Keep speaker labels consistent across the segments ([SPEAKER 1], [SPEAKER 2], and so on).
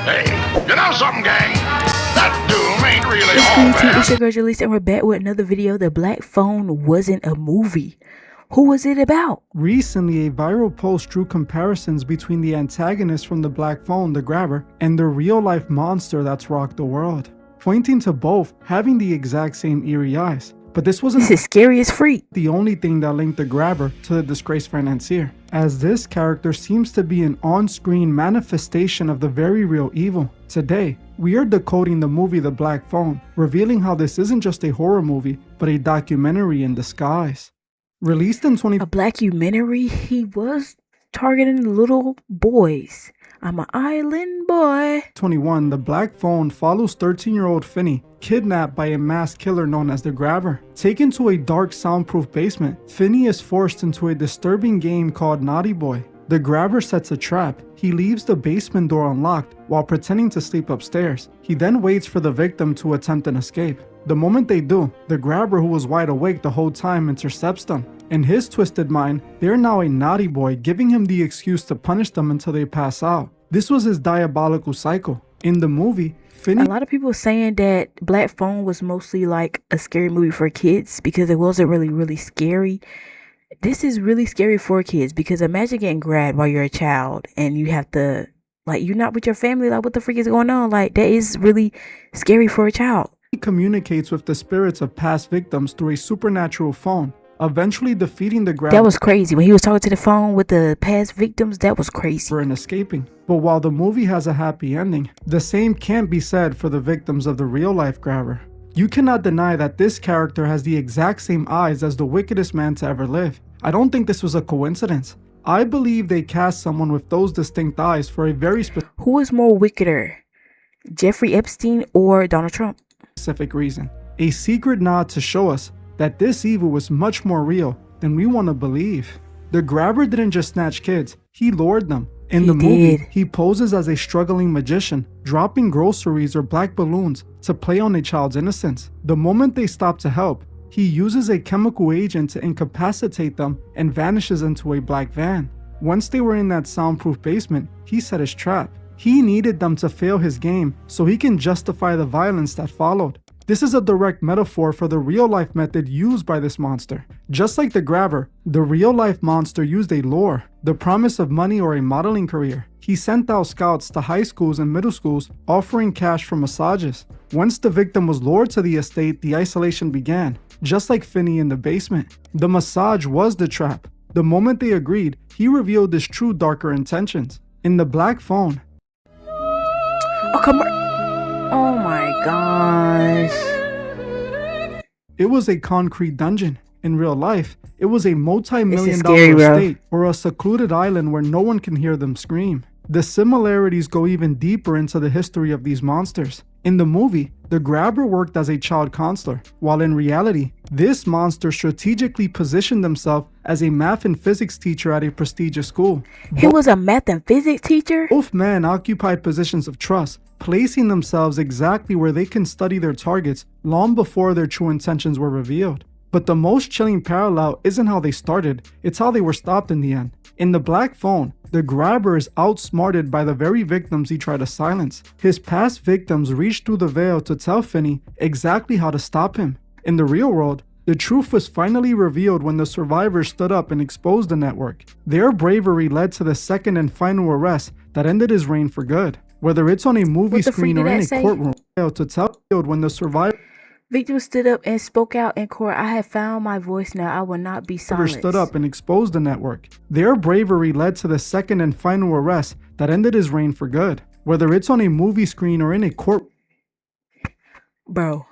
[SPEAKER 1] Hey, you know something, gang? That doom ain't really
[SPEAKER 2] It's
[SPEAKER 1] all
[SPEAKER 2] Green Tea,
[SPEAKER 1] there.
[SPEAKER 2] it's your girl Joleesa, and we're back with another video. The Black Phone wasn't a movie. Who was it about?
[SPEAKER 3] Recently, a viral post drew comparisons between the antagonist from the Black Phone, the Grabber, and the real-life monster that's rocked the world, pointing to both having the exact same eerie eyes. But this wasn't
[SPEAKER 2] This is scary as freak.
[SPEAKER 3] the only thing that linked the Grabber to the disgraced financier, as this character seems to be an on-screen manifestation of the very real evil. Today, we are decoding the movie The Black Phone, revealing how this isn't just a horror movie, but a documentary in disguise. Released in
[SPEAKER 2] A blackumentary? He was targeting little boys. I'm an island boy.
[SPEAKER 3] 2021, The Black Phone follows 13-year-old Finney, kidnapped by a masked killer known as the Grabber. Taken to a dark, soundproof basement, Finney is forced into a disturbing game called Naughty Boy. The Grabber sets a trap. He leaves the basement door unlocked while pretending to sleep upstairs. He then waits for the victim to attempt an escape. The moment they do, the Grabber, who was wide awake the whole time, intercepts them. In his twisted mind, they're now a naughty boy, giving him the excuse to punish them until they pass out. This was his diabolical cycle. In the movie, Finney
[SPEAKER 2] A lot of people saying that Black Phone was mostly like a scary movie for kids because it wasn't really scary. This is really scary for kids because imagine getting grabbed while you're a child and you have to, like, you're not with your family. Like, what the freak is going on? Like, that is really scary for a child.
[SPEAKER 3] communicates with the spirits of past victims through a supernatural phone, eventually defeating the Grabber
[SPEAKER 2] That was crazy. When he was talking to the phone with the past victims, that was crazy.
[SPEAKER 3] and escaping. But while the movie has a happy ending, the same can't be said for the victims of the real-life Grabber. You cannot deny that this character has the exact same eyes as the wickedest man to ever live. I don't think this was a coincidence. I believe they cast someone with those distinct eyes for a very
[SPEAKER 2] Who is more wickeder, Jeffrey Epstein or Donald Trump?
[SPEAKER 3] specific reason. A secret nod to show us that this evil was much more real than we want to believe. The Grabber didn't just snatch kids, he lured them. In the movie, he poses as a struggling magician, dropping groceries or black balloons to play on a child's innocence. The moment they stop to help, he uses a chemical agent to incapacitate them and vanishes into a black van. Once they were in that soundproof basement, he set his trap. He needed them to fail his game so he can justify the violence that followed. This is a direct metaphor for the real-life method used by this monster. Just like the Grabber, the real-life monster used a lure, the promise of money or a modeling career. He sent out scouts to high schools and middle schools offering cash for massages. Once the victim was lured to the estate, the isolation began, just like Finney in the basement. The massage was the trap. The moment they agreed, he revealed his true darker intentions. In the Black Phone,
[SPEAKER 2] Oh, come on. Oh my gosh.
[SPEAKER 3] it was a concrete dungeon. In real life, it was a multi-million
[SPEAKER 2] scary,
[SPEAKER 3] dollar
[SPEAKER 2] bro.
[SPEAKER 3] estate or a secluded island where no one can hear them scream. The similarities go even deeper into the history of these monsters. In the movie, the Grabber worked as a child counselor, while in reality, this monster strategically positioned himself as a math and physics teacher at a prestigious school.
[SPEAKER 2] He was a math and physics teacher?
[SPEAKER 3] Both men occupied positions of trust, placing themselves exactly where they can study their targets long before their true intentions were revealed. But the most chilling parallel isn't how they started, it's how they were stopped in the end. In the Black Phone, the Grabber is outsmarted by the very victims he tried to silence. His past victims reached through the veil to tell Finney exactly how to stop him. In the real world, the truth was finally revealed when the survivors stood up and exposed the network. Their bravery led to the second and final arrest that ended his reign for good. Whether it's on a movie
[SPEAKER 2] What the
[SPEAKER 3] screen
[SPEAKER 2] freak
[SPEAKER 3] or
[SPEAKER 2] did
[SPEAKER 3] in
[SPEAKER 2] that
[SPEAKER 3] a
[SPEAKER 2] say?
[SPEAKER 3] courtroom, to tell when the survivors
[SPEAKER 2] Victim stood up and spoke out in court. I have found my voice now. I will not be silenced.
[SPEAKER 3] stood up and exposed the network. Their bravery led to the second and final arrest that ended his reign for good. Whether it's on a movie screen or in a courtroom,
[SPEAKER 2] Bro.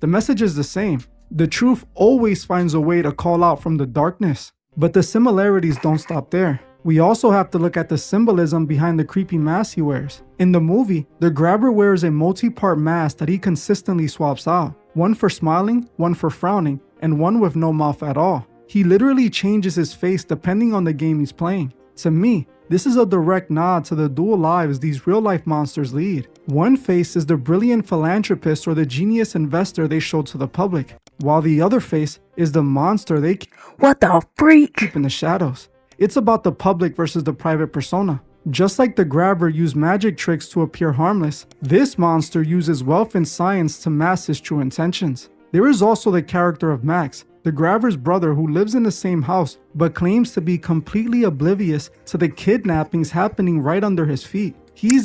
[SPEAKER 3] the message is the same. The truth always finds a way to call out from the darkness. But the similarities don't stop there. We also have to look at the symbolism behind the creepy mask he wears. In the movie, the Grabber wears a multi-part mask that he consistently swaps out. One for smiling, one for frowning, and one with no mouth at all. He literally changes his face depending on the game he's playing. To me, this is a direct nod to the dual lives these real-life monsters lead. One face is the brilliant philanthropist or the genius investor they show to the public, while the other face is the monster they
[SPEAKER 2] What the freak?
[SPEAKER 3] keep in the shadows. It's about the public versus the private persona. Just like the grabber used magic tricks to appear harmless, this monster uses wealth and science to mask his true intentions. There is also the character of Max, the grabber's brother who lives in the same house but claims to be completely oblivious to the kidnappings happening right under his feet.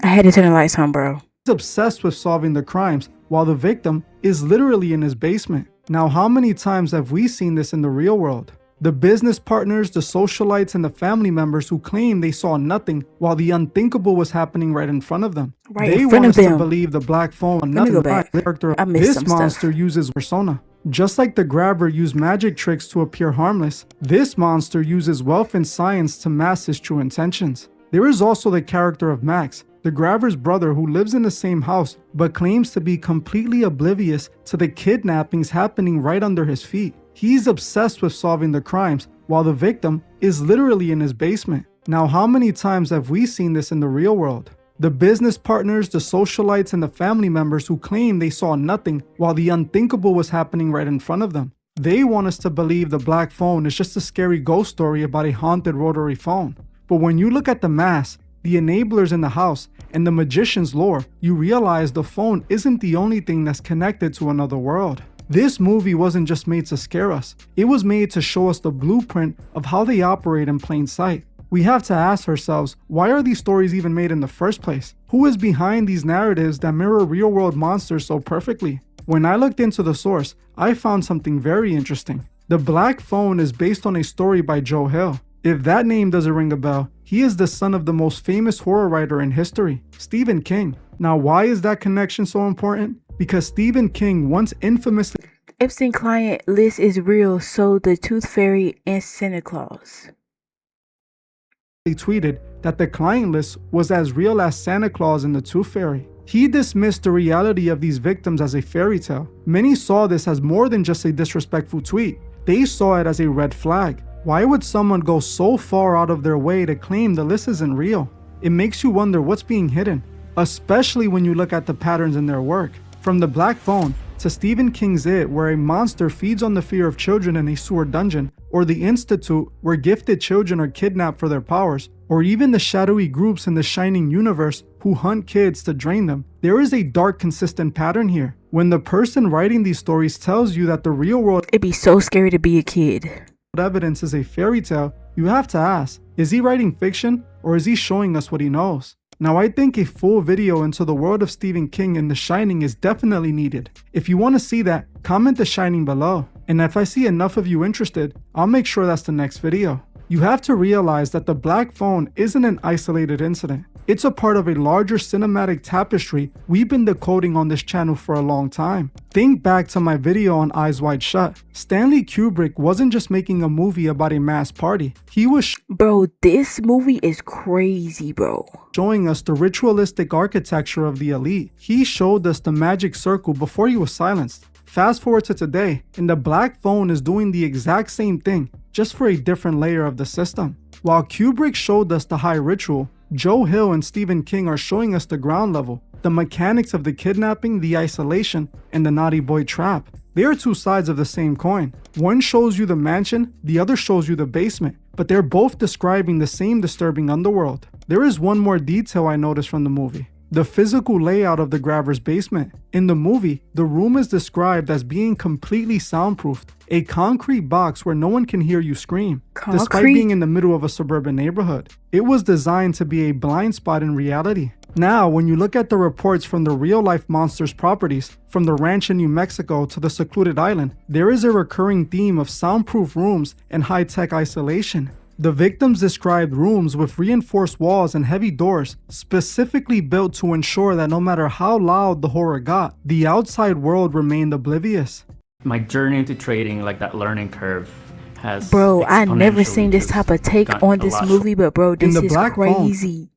[SPEAKER 2] I had to turn the lights on, bro.
[SPEAKER 3] He's obsessed with solving the crimes while the victim is literally in his basement. Now, how many times have we seen this in the real world? The business partners, the socialites, and the family members who claim they saw nothing while the unthinkable was happening right in front of them. They want us to believe the black phone. Nothing back. This monster uses persona. Just like the grabber used magic tricks to appear harmless, this monster uses wealth and science to mask his true intentions. There is also the character of Max, the grabber's brother who lives in the same house but claims to be completely oblivious to the kidnappings happening right under his feet. He's obsessed with solving the crimes while the victim is literally in his basement. Now, how many times have we seen this in the real world? The business partners, the socialites, and the family members who claim they saw nothing while the unthinkable was happening right in front of them. They want us to believe the black phone is just a scary ghost story about a haunted rotary phone. But when you look at the mask, the enablers in the house, and the magician's lore, you realize the phone isn't the only thing that's connected to another world. This movie wasn't just made to scare us, it was made to show us the blueprint of how they operate in plain sight. We have to ask ourselves, why are these stories even made in the first place? Who is behind these narratives that mirror real-world monsters so perfectly? When I looked into the source, I found something very interesting. The Black Phone is based on a story by Joe Hill. If that name doesn't ring a bell, he is the son of the most famous horror writer in history, Stephen King. Now, why is that connection so important? Because Stephen King once infamously
[SPEAKER 2] Epstein client list is real, so the Tooth Fairy and Santa Claus.
[SPEAKER 3] He tweeted that the client list was as real as Santa Claus and the Tooth Fairy. He dismissed the reality of these victims as a fairy tale. Many saw this as more than just a disrespectful tweet. They saw it as a red flag. Why would someone go so far out of their way to claim the list isn't real? It makes you wonder what's being hidden, especially when you look at the patterns in their work. From the Black Phone to Stephen King's It, where a monster feeds on the fear of children in a sewer dungeon, or The Institute, where gifted children are kidnapped for their powers, or even the shadowy groups in the Shining universe who hunt kids to drain them, there is a dark, consistent pattern here. When the person writing these stories tells you that the real world
[SPEAKER 2] It'd be so scary to be a kid.
[SPEAKER 3] Evidence is a fairy tale, you have to ask, is he writing fiction or is he showing us what he knows? Now, I think a full video into the world of Stephen King and The Shining is definitely needed. If you want to see that, comment The Shining below. And if I see enough of you interested, I'll make sure that's the next video. You have to realize that the Black Phone isn't an isolated incident. It's a part of a larger cinematic tapestry we've been decoding on this channel for a long time. Think back to my video on Eyes Wide Shut. Stanley Kubrick wasn't just making a movie about a mass party. He was
[SPEAKER 2] Bro, this movie is crazy, bro.
[SPEAKER 3] Showing us the ritualistic architecture of the elite. He showed us the magic circle before he was silenced. Fast forward to today, and the Black Phone is doing the exact same thing, just for a different layer of the system. While Kubrick showed us the high ritual, Joe Hill and Stephen King are showing us the ground level, the mechanics of the kidnapping, the isolation, and the naughty boy trap. They are two sides of the same coin. One shows you the mansion, the other shows you the basement, but they're both describing the same disturbing underworld. There is one more detail I noticed from the movie. The physical layout of the grabber's basement. In the movie, the room is described as being completely soundproofed, a concrete box where no one can hear you scream, despite being in the middle of a suburban neighborhood. It was designed to be a blind spot in reality. Now, when you look at the reports from the real-life monsters' properties, from the ranch in New Mexico to the secluded island, there is a recurring theme of soundproof rooms and high-tech isolation. The victims described rooms with reinforced walls and heavy doors, specifically built to ensure that no matter how loud the horror got, the outside world remained oblivious.
[SPEAKER 4] My journey into trading, like that learning curve, has
[SPEAKER 2] Bro, I never seen this type of take on this movie, but bro, this is crazy.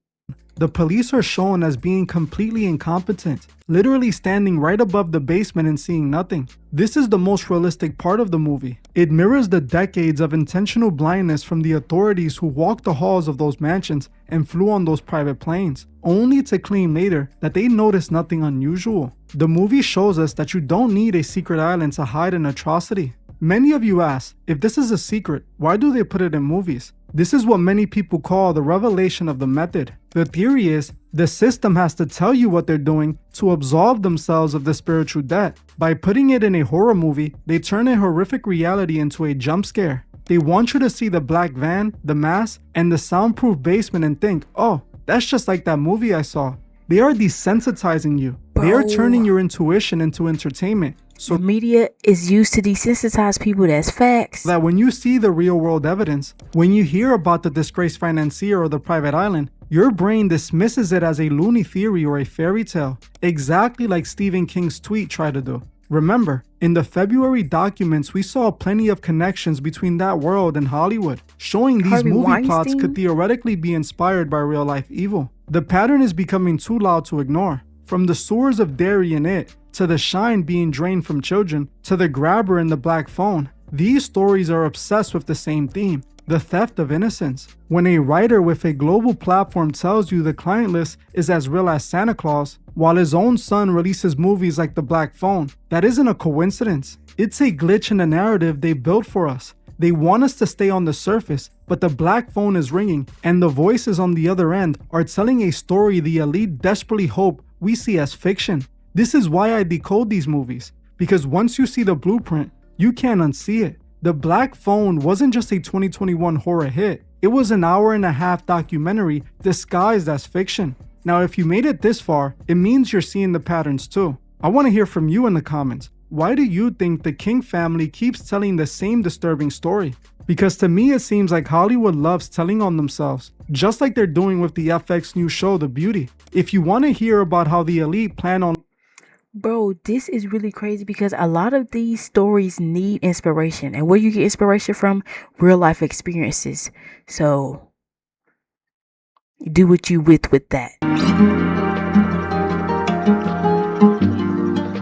[SPEAKER 3] The police are shown as being completely incompetent, literally standing right above the basement and seeing nothing. This is the most realistic part of the movie. It mirrors the decades of intentional blindness from the authorities who walked the halls of those mansions and flew on those private planes, only to claim later that they noticed nothing unusual. The movie shows us that you don't need a secret island to hide an atrocity. Many of you ask, if this is a secret, why do they put it in movies? This is what many people call the revelation of the method. The theory is, the system has to tell you what they're doing to absolve themselves of the spiritual debt. By putting it in a horror movie, they turn a horrific reality into a jump scare. They want you to see the black van, the mask, and the soundproof basement and think, oh, that's just like that movie I saw. They are desensitizing you. They are turning your intuition into entertainment. So
[SPEAKER 2] the media is used to desensitize people. That's facts.
[SPEAKER 3] That when you see the real world evidence, when you hear about the disgraced financier or the private island, your brain dismisses it as a loony theory or a fairy tale, exactly like Stephen King's tweet tried to do. Remember, in the February documents, we saw plenty of connections between that world and Hollywood, showing these movie plots could theoretically be inspired by real-life evil. The pattern is becoming too loud to ignore. From the sewers of Derry and It, to the shine being drained from children, to the grabber in the black phone, these stories are obsessed with the same theme, the theft of innocence. When a writer with a global platform tells you the client list is as real as Santa Claus, while his own son releases movies like The Black Phone, that isn't a coincidence. It's a glitch in the narrative they built for us. They want us to stay on the surface, but the black phone is ringing, and the voices on the other end are telling a story the elite desperately hope we see as fiction. This is why I decode these movies, because once you see the blueprint, you can't unsee it. The Black Phone wasn't just a 2021 horror hit, it was an hour-and-a-half documentary disguised as fiction. Now, if you made it this far, it means you're seeing the patterns too. I want to hear from you in the comments. Why do you think the King family keeps telling the same disturbing story? Because to me, it seems like Hollywood loves telling on themselves, just like they're doing with the FX new show, The Beauty. If you want to hear about how the elite plan on...
[SPEAKER 2] Bro, this is really crazy because a lot of these stories need inspiration. And where you get inspiration from? Real life experiences. So, do what you with that.